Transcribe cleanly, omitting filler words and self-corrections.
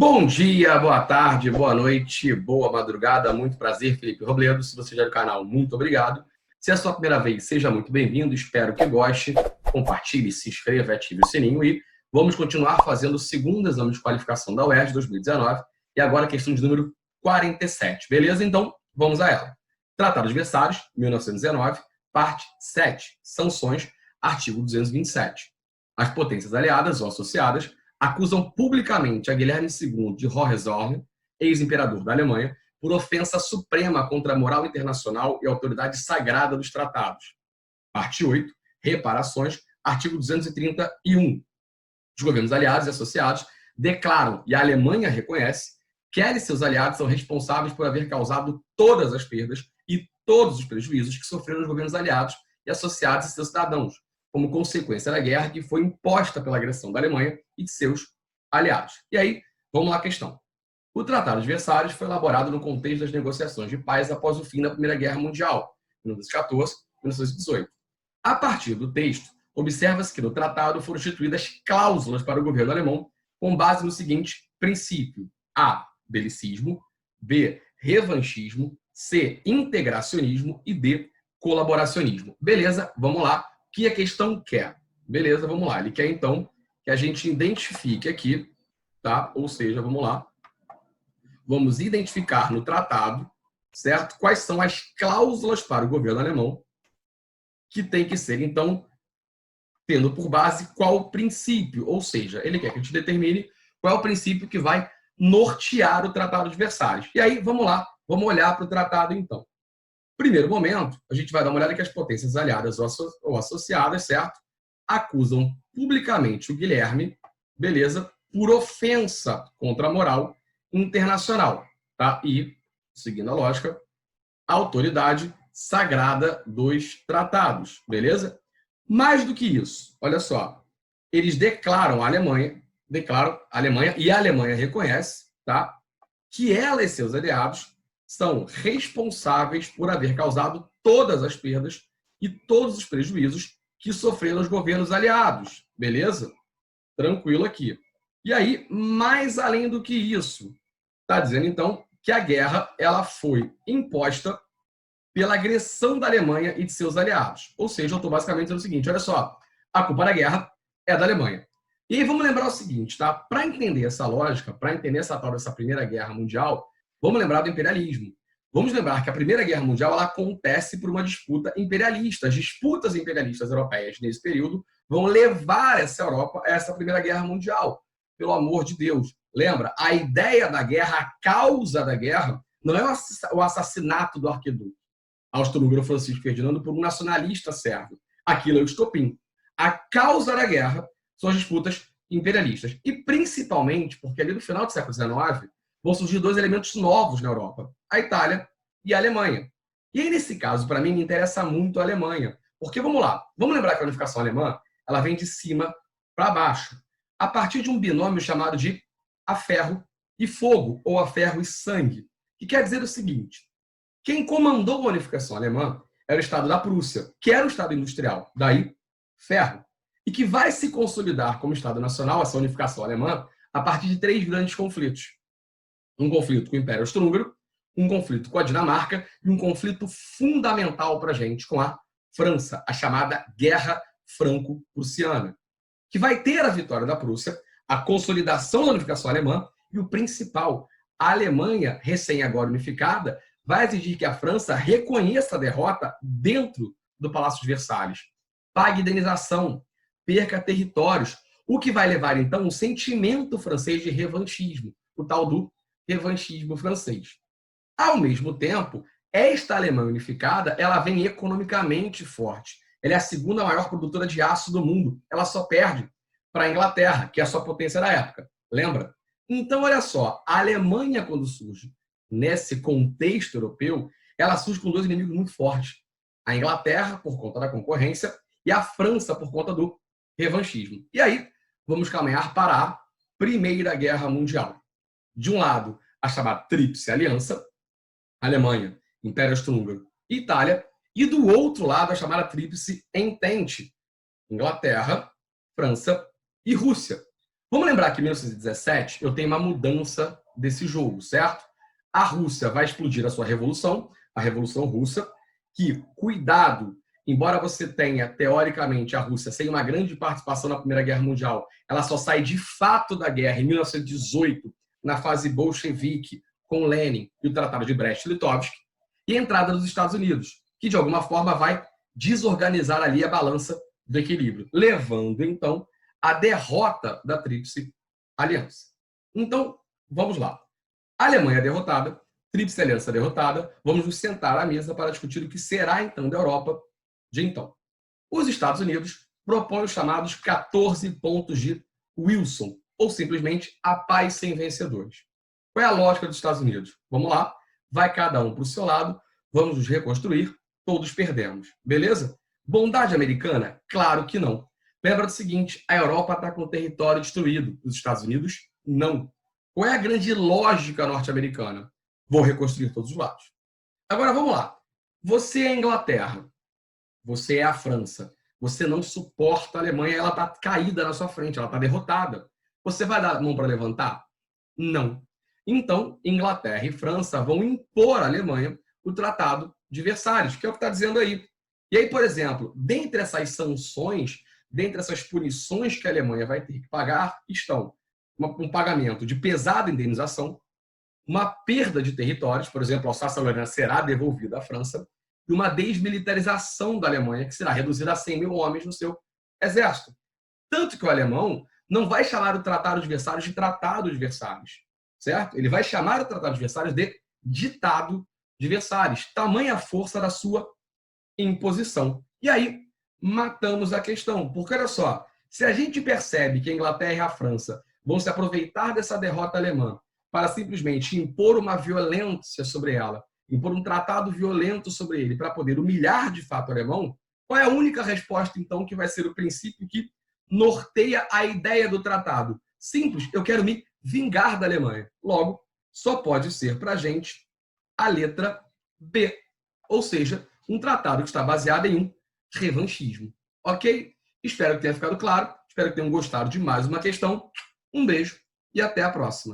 Bom dia, boa tarde, boa noite, boa madrugada, muito prazer, Felipe Robledo. Se você já é do canal, muito obrigado. Se é a sua primeira vez, seja muito bem-vindo, espero que goste, compartilhe, se inscreva, ative o sininho e vamos continuar fazendo o segundo exame de qualificação da UERJ 2019 e agora a questão de número 47, beleza? Então, vamos a ela. Tratado de Versalhes, 1919, parte 7, sanções, artigo 227. As potências aliadas ou associadas acusam publicamente a Guilherme II de Hohenzollern, ex-imperador da Alemanha, por ofensa suprema contra a moral internacional e a autoridade sagrada dos tratados. Parte 8, reparações, artigo 231. Os governos aliados e associados declaram, e a Alemanha reconhece, que ela e seus aliados são responsáveis por haver causado todas as perdas e todos os prejuízos que sofreram os governos aliados e associados e seus cidadãos, como consequência da guerra que foi imposta pela agressão da Alemanha e de seus aliados. E aí, vamos lá à questão. O Tratado de Versalhes foi elaborado no contexto das negociações de paz após o fim da Primeira Guerra Mundial, 1914 e 1918. A partir do texto, observa-se que no tratado foram instituídas cláusulas para o governo alemão com base no seguinte princípio: A. Belicismo, B. Revanchismo, C. Integracionismo e D. Colaboracionismo. Beleza, vamos lá. O que a questão quer? Beleza, vamos lá. Ele quer, então, que a gente identifique aqui, tá? Ou seja, vamos lá. Vamos identificar no tratado, certo? Quais são as cláusulas para o governo alemão que tem que ser, então, tendo por base qual o princípio. Ou seja, ele quer que a gente determine qual é o princípio que vai nortear o Tratado de Versalhes. E aí, vamos lá. Vamos olhar para o tratado, então. Primeiro momento, a gente vai dar uma olhada que as potências aliadas ou associadas, certo? Acusam publicamente o Guilherme, beleza, por ofensa contra a moral internacional, tá? E, seguindo a lógica, a autoridade sagrada dos tratados, beleza? Mais do que isso, olha só, eles declaram a Alemanha e a Alemanha reconhece, tá? Que ela e seus aliados são responsáveis por haver causado todas as perdas e todos os prejuízos que sofreram os governos aliados. Beleza? Tranquilo aqui. E aí, mais além do que isso, está dizendo, então, que a guerra ela foi imposta pela agressão da Alemanha e de seus aliados. Ou seja, eu estou basicamente dizendo o seguinte, olha só, a culpa da guerra é da Alemanha. E aí vamos lembrar o seguinte, tá? Para entender essa lógica, para entender essa tal dessa Primeira Guerra Mundial, vamos lembrar do imperialismo. Vamos lembrar que a Primeira Guerra Mundial ela acontece por uma disputa imperialista. As disputas imperialistas europeias nesse período vão levar essa Europa a essa Primeira Guerra Mundial. Pelo amor de Deus. Lembra? A ideia da guerra, a causa da guerra, não é o assassinato do arquiduque austro-húngaro Francisco Ferdinando por um nacionalista sérvio. Aquilo é o estopim. A causa da guerra são as disputas imperialistas. E principalmente porque ali no final do século XIX vão surgir dois elementos novos na Europa, a Itália e a Alemanha. E aí, nesse caso, para mim, me interessa muito a Alemanha. Porque, vamos lá, vamos lembrar que a unificação alemã ela vem de cima para baixo, a partir de um binômio chamado de a ferro e fogo, ou a ferro e sangue, que quer dizer o seguinte: quem comandou a unificação alemã era o Estado da Prússia, que era o Estado industrial, daí ferro, e que vai se consolidar como Estado nacional, essa unificação alemã, a partir de três grandes conflitos. Um conflito com o Império Austro-Húngaro, um conflito com a Dinamarca e um conflito fundamental para a gente com a França, a chamada Guerra Franco-Prussiana, que vai ter a vitória da Prússia, a consolidação da unificação alemã e o principal, a Alemanha, recém agora unificada, vai exigir que a França reconheça a derrota dentro do Palácio de Versalhes, pague indenização, perca territórios, o que vai levar, então, um sentimento francês de revanchismo, o tal do revanchismo francês. Ao mesmo tempo, esta Alemanha unificada, ela vem economicamente forte. Ela é a segunda maior produtora de aço do mundo. Ela só perde para a Inglaterra, que é a sua potência da época. Lembra? Então, olha só, a Alemanha, quando surge nesse contexto europeu, ela surge com dois inimigos muito fortes. A Inglaterra, por conta da concorrência, e a França, por conta do revanchismo. E aí, vamos caminhar para a Primeira Guerra Mundial. De um lado, a chamada Tríplice Aliança, Alemanha, Império Austro-Húngaro e Itália, e do outro lado, a chamada Tríplice Entente, Inglaterra, França e Rússia. Vamos lembrar que em 1917 eu tenho uma mudança desse jogo, certo? A Rússia vai explodir a sua revolução, a Revolução Russa, que, cuidado, embora você tenha, teoricamente, a Rússia sem uma grande participação na Primeira Guerra Mundial, ela só sai de fato da guerra em 1918, na fase bolchevique, com Lenin e o Tratado de Brest-Litovsk, e a entrada dos Estados Unidos, que, de alguma forma, vai desorganizar ali a balança do equilíbrio, levando, então, a derrota da Tríplice Aliança. Então, vamos lá. A Alemanha derrotada, Tríplice Aliança derrotada, vamos nos sentar à mesa para discutir o que será, então, da Europa de então. Os Estados Unidos propõem os chamados 14 pontos de Wilson, ou simplesmente a paz sem vencedores. Qual é a lógica dos Estados Unidos? Vamos lá, vai cada um para o seu lado, vamos nos reconstruir, todos perdemos. Beleza? Bondade americana? Claro que não. Lembra do seguinte, a Europa está com o território destruído, os Estados Unidos não. Qual é a grande lógica norte-americana? Vou reconstruir todos os lados. Agora vamos lá. Você é a Inglaterra, você é a França, você não suporta a Alemanha, ela está caída na sua frente, ela está derrotada. Você vai dar a mão para levantar? Não. Então, Inglaterra e França vão impor à Alemanha o Tratado de Versalhes, que é o que está dizendo aí. E aí, por exemplo, dentre essas sanções, dentre essas punições que a Alemanha vai ter que pagar, estão um pagamento de pesada indenização, uma perda de territórios, por exemplo, a Alsácia-Lorena será devolvida à França, e uma desmilitarização da Alemanha, que será reduzida a 100 mil homens no seu exército. Tanto que o alemão não vai chamar o Tratado de Versalhes de Tratado de Versalhes, certo? Ele vai chamar o Tratado de Versalhes de Ditado de Versalhes, tamanha a força da sua imposição. E aí, matamos a questão, porque olha só, se a gente percebe que a Inglaterra e a França vão se aproveitar dessa derrota alemã para simplesmente impor uma violência sobre ela, impor um tratado violento sobre ele, para poder humilhar de fato o alemão, qual é a única resposta, então, que vai ser o princípio que norteia a ideia do tratado? Simples, eu quero me vingar da Alemanha. Logo, só pode ser para a gente a letra B, ou seja, um tratado que está baseado em um revanchismo. Ok? Espero que tenha ficado claro, espero que tenham gostado de mais uma questão. Um beijo e até a próxima.